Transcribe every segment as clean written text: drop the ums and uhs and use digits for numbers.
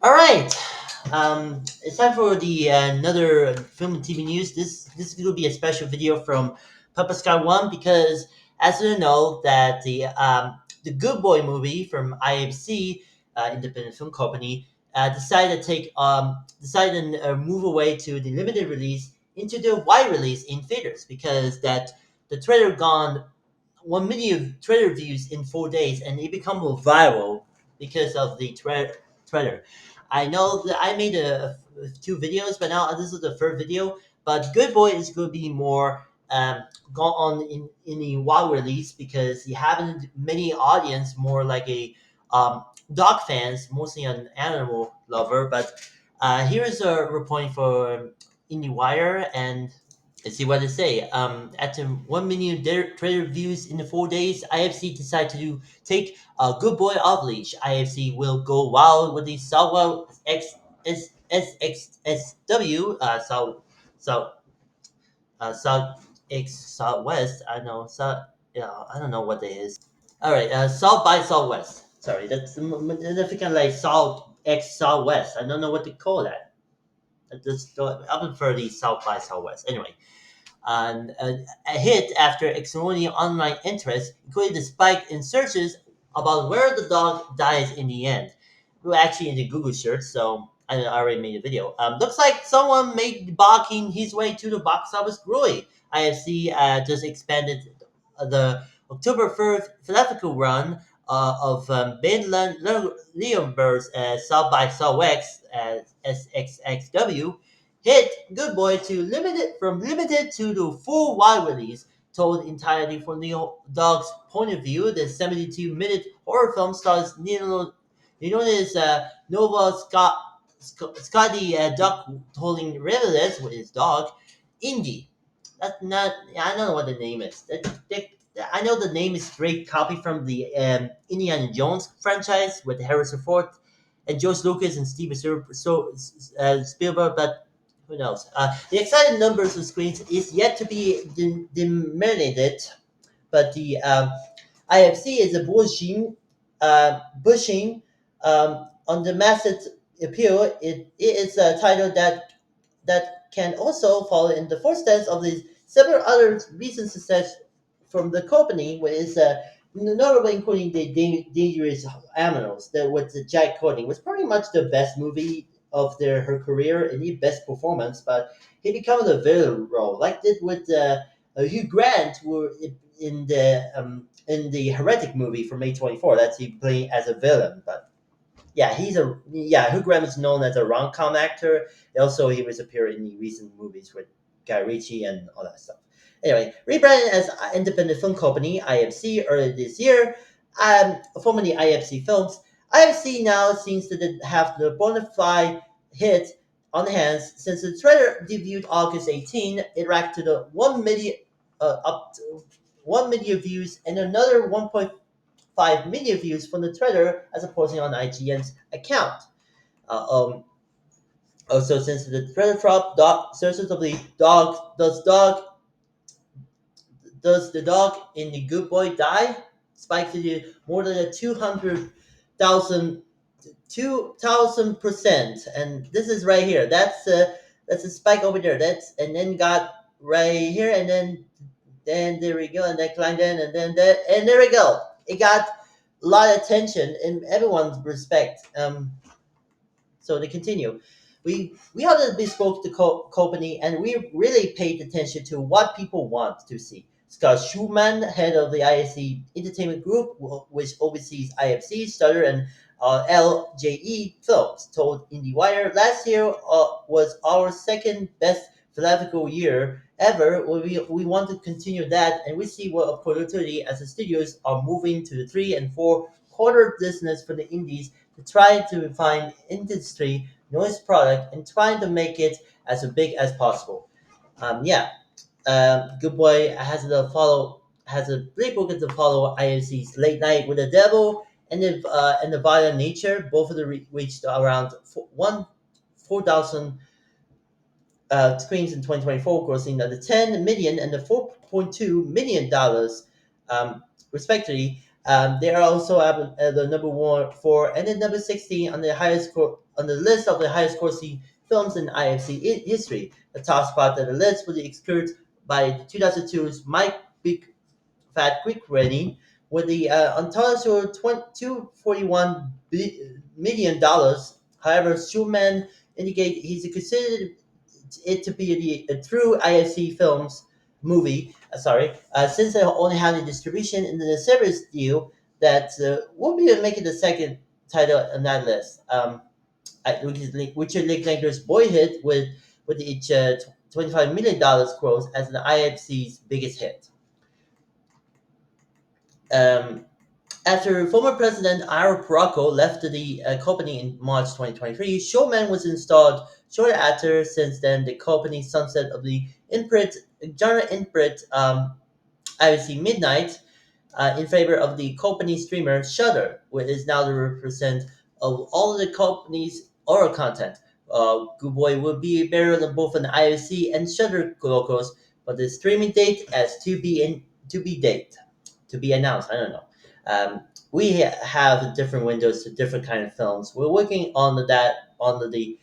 All right. It's time for the another film and TV news. This is going to be a special video from Papa Sky One because, as you know, that the Good Boy movie from IFC, Independent Film Company, decided to decided to move away to the limited release into the wide release in theaters because that the trailer gone 1 million trailer views in 4 days and it become viral because of the trailer. I know that I made two videos, but now this is the third video. But Good Boy is going to be more gone on in the wide release because you haven't many audience more like a dog fans, mostly an animal lover. But here's a reporting for IndieWire and let's see what they say. After 1 million trailer views in the 4 days, IFC decided to take a Good Boy off leash. IFC will go wild with the Southwell SXSW South South X Southwest. I know South. Yeah, I don't know what that is. All right, South by Southwest. Sorry, that's significant like South X Southwest. I don't know what to call that. I prefer the South by Southwest. Anyway, and a hit after extraordinary online interest, including the spike in searches about where the dog dies in the end. We were actually in the Google search, so I already made a video. Looks like someone made barking his way to the box office growing. IFC just expanded the October 1st theatrical run of Ben Leonberg's South by Southwest SXXW hit Good Boy to limited to the full wide release, told entirely from the dog's point of view. The 72-minute horror film stars Leonis Nova Scotty Duck holding relatives with his dog, Indy. That's not. I don't know what the name is. I know the name is straight copy from the Indiana Jones franchise with Harrison Ford and George Lucas and Steven Spielberg, but who knows? The excited numbers of screens is yet to be diminished, but the IFC is a bushing on the massive appeal. It is a title that can also follow in the footsteps of the several other recent success from the company, which is notably including the Dangerous Animals, that with the Jack Coding was pretty much the best movie of her career and the best performance, but he became the villain role, like did with Hugh Grant, who in the Heretic movie from A24. That's he playing as a villain, but Hugh Grant is known as a rom-com actor. Also, he was appearing in the recent movies with Guy Ritchie and all that stuff. Anyway, rebranded as Independent Film Company (IFC) earlier this year, formerly IFC Films. IFC now seems to have the bona fide hit on hands since the trailer debuted August 18. It racked to the 1 million up to 1 million views and another 1.5 million views from the trailer as a posting on IGN's account. Uh, um, Also, since the trailer dropped, searches of the does the dog in the Good Boy die spiked to more than a 2,000%, and this is right here. That's a spike over there. That's and then got right here, and then there we go, and then climbed in, and then that, and there we go. It got a lot of attention in everyone's respect. So they continue. We have a bespoke the company, and we really paid attention to what people want to see. Scott Schumann, head of the IFC Entertainment Group, which oversees IFC, Stutter, and LJE Films, told IndieWire last year was our second best theatrical year ever. We want to continue that, and we see what opportunity as the studios are moving to the 3 and 4 quarter business for the indies to try to find industry noise product and trying to make it as big as possible. Yeah, Good Boy has a playbook to follow IFC's Late Night with the Devil and the Violent Nature. Both of them reached around 4,000 screens in 2024, grossing the 10 million and the 4.2 million dollars, respectively. They are also the number one four and then number 16 on the on the list of the highest grossing films in IFC history. The top spot of the list was secured by 2002's Mike Big Fat Greek Wedding with the untold $241 million. However, Schumann indicated he's considered it to be a true IFC films movie. Since they only had a distribution in the service deal, that will be making the second title on that list. Which is Richard Linklater's Boyhood with its $25 million gross as the IFC's biggest hit. Um, After former President Ira Porocco left the company in March 2023, Showman was installed shortly after. Since then, the company sunset of the imprint, genre imprint IBC Midnight in favor of the company streamer Shudder, which is now the represent of all of the company's horror content. Good Boy will be buried on both an IFC and Shudder locals, but the streaming date as to be date to be announced. I don't know. We have different windows to different kind of films. We're working on the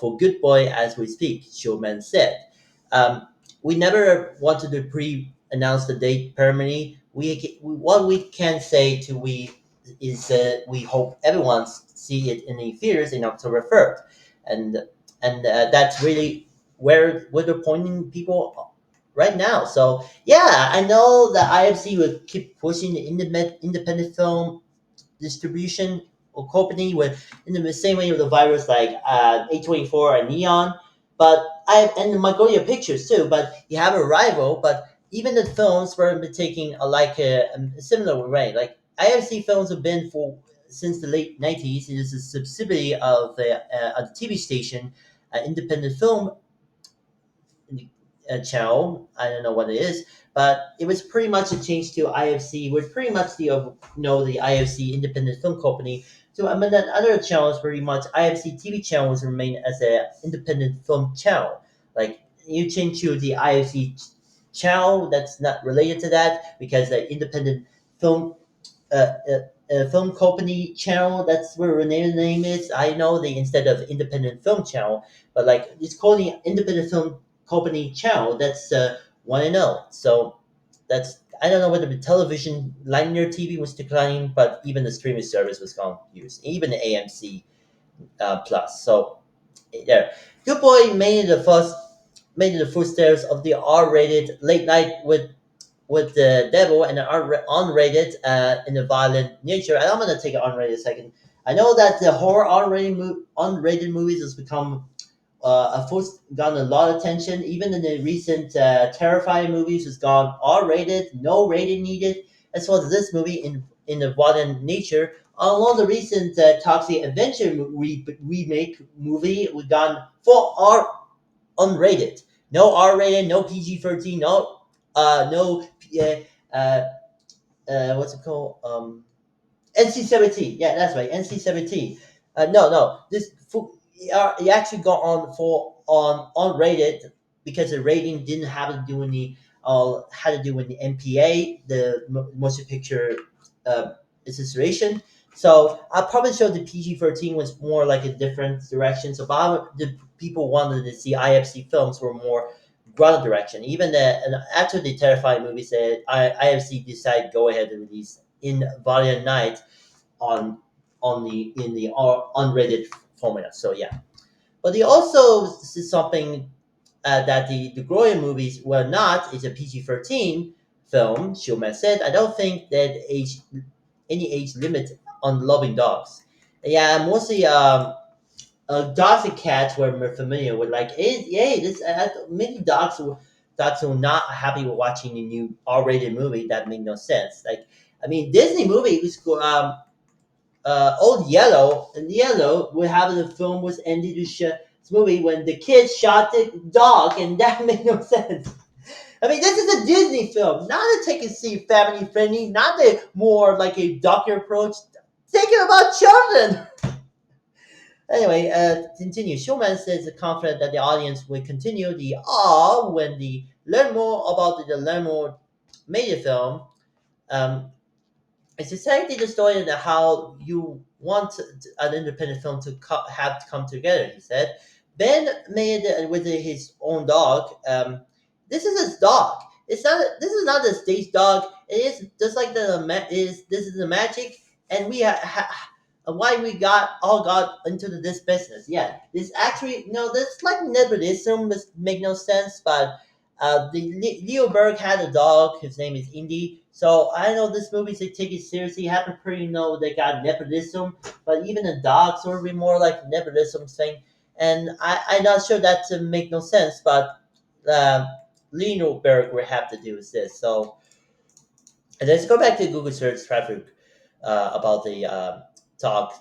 for Good Boy as we speak. Showman said. Um, we never wanted to pre-announce the date permanently. What we can say to we is we hope everyone see it in the theaters in October 1st, and that's really where they're pointing people right now. So yeah, I know the IFC will keep pushing the independent film distribution or company with in the same way with the virus like A24 and Neon, but I and Magnolia Pictures too. But you have a rival, but even the films were taking a similar way. Like IFC films have been for since the late 90s. It is a subsidiary of the TV station, independent film channel. I don't know what it is, but it was pretty much a change to IFC. We're pretty much the IFC independent film company. So I mean that other channels pretty much IFC TV channels remain as a independent film channel. Like you change to the IFC channel that's not related to that because the independent film film company channel. That's where Renee's name is. I know they instead of independent film channel, but like it's called the independent film company channel. That's one and oh. So that's I don't know whether the television linear TV was declining, but even the streaming service was gone used. Even the AMC Plus. So yeah, Good Boy made the footsteps of the R-rated late night with the devil and the unrated in the violent nature. And I'm gonna take an unrated second. I know that the horror unrated movies has become of course gotten a lot of attention. Even in the recent Terrifying movies has gone R-rated, no rating needed. As well as this movie in the violent nature. Along the recent Toxic Adventure remake movie, we gone full R unrated. No R rated, no PG-13, no uh, what's it called? NC-17. Yeah, that's right, NC-17. No, you actually got on for on unrated because the rating didn't have to do with the had to do with the MPA, the motion picture uh, association. So I probably showed the PG-13 was more like a different direction. So the people wanted to see IFC films were more ground direction. Even and after the Terrifying movie said IFC decided go ahead and release in Valiant Night on the in the unrated formula. So yeah, but they also is something that the Gloria movies were not. It's a PG-13 film. Schumann said, "I don't think that any age limit on loving dogs." Yeah, mostly dogs and cats were familiar with. Like, hey, this many dogs were not happy with watching the new R-rated movie. That made no sense. Like, I mean, Disney movie was Old Yellow, and Yellow would have the film was ended this movie when the kid shot the dog, and that made no sense. I mean, this is a Disney film, not a take and see family friendly, not a more like a doctor approach. Thinking about children. Anyway, continue. Showman says confident that the audience will continue the awe when they learn more about the learn more made film. Um, it's exactly the story and how you want an independent film to have to come together. He said Ben made it with his own dog. This is his dog. It's not. This is not the stage dog. It is just like is this is the magic, and we why we got into this business. Yeah, this actually no. This like nepotism make no sense, but Leo Berg had a dog. His name is Indy. So I know this movie they take it seriously. Happen pretty know they got nepotism, but even the dog sort of be more like nepotism thing. And I'm not sure that to make no sense, but uh, Leo Berg will have to do with this. So and let's go back to Google search traffic about the dog,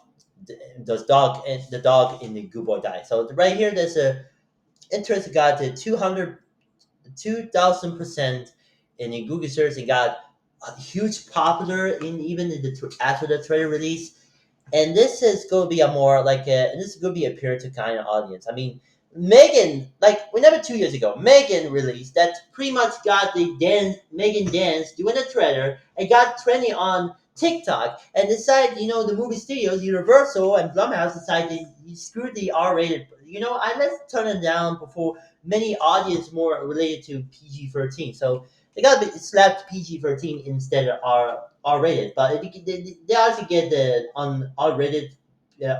those dog and the dog in the Google die. So right here, there's a interest got to 2,000% in the Google search and got a huge popular in even in after the trailer release. And this is going to be a more like a this is going to be appeal to kind of audience. I mean, Megan, like whenever 2 years ago, Megan released that pretty much got the dance Megan dance doing a trailer and got trending on TikTok and decided, the movie studios, Universal and Blumhouse decided to screw the R-rated. I let's turn it down before many audience more related to PG-13. So they got to be slapped PG-13 instead of R-rated, but they also get the R-rated,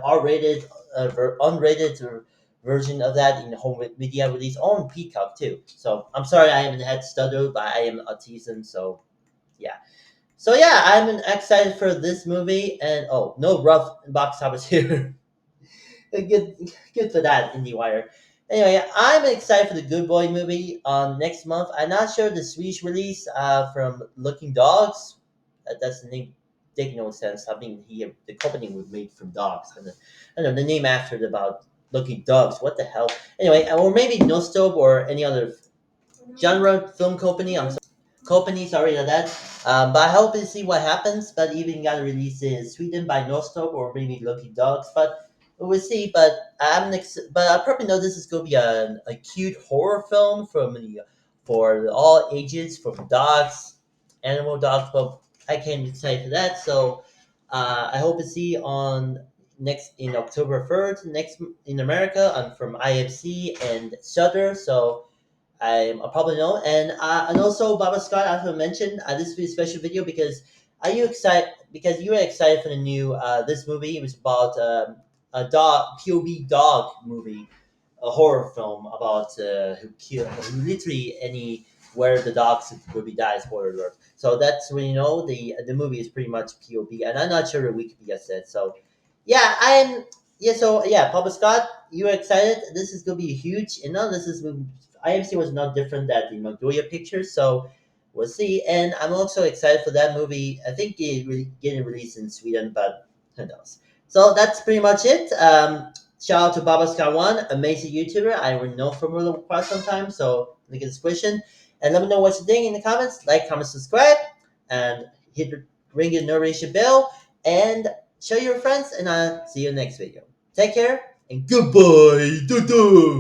R-rated, unrated version of that in the home media release on Peacock too. So I'm sorry I haven't had stutter, but I am autism, so yeah. So yeah, I'm excited for this movie, and oh, no rough box office here. good, good for that IndieWire. Anyway, I'm excited for the Good Boy movie next month. I'm not sure the Swedish release from Looking Dogs. That doesn't make no sense. I mean, the company was made from dogs, and I don't know the name after it about Looking Dogs. What the hell? Anyway, or maybe Nostop or any other genre film company. Company, sorry for that. But I hope to see what happens. But even got released in Sweden by Nostop or maybe Lucky Dogs. But we'll see. But I probably know this is going to be a cute horror film for all ages, from dogs, animal dogs. But I can't excited for that. So I hope to see on next in October 3rd next in America from IFC and Shudder. So I probably know. And also Baba Scott, as I mentioned, this will be a special video because are you excited? Because you were excited for the new this movie. It was about a dog POV dog movie, a horror film about who literally any where the dog's movie dies. Spoiler alert. So that's when you know the movie is pretty much POV, and I'm not sure the Wikipedia said so. Yeah, I'm. Yeah, so yeah, Papa Scott, you excited? This is gonna be huge. And now this is IMC was not different than the Magnolia Pictures, so we'll see. And I'm also excited for that movie. I think it really getting released in Sweden, but who knows? So that's pretty much it. Shout out to Baba Scott One, amazing YouTuber. I will know for quite some time, so link in the description. And let me know what you think in the comments. Like, comment, subscribe, and ring the notification bell, and show your friends. And I'll see you next video. Take care and goodbye. Doo-doo.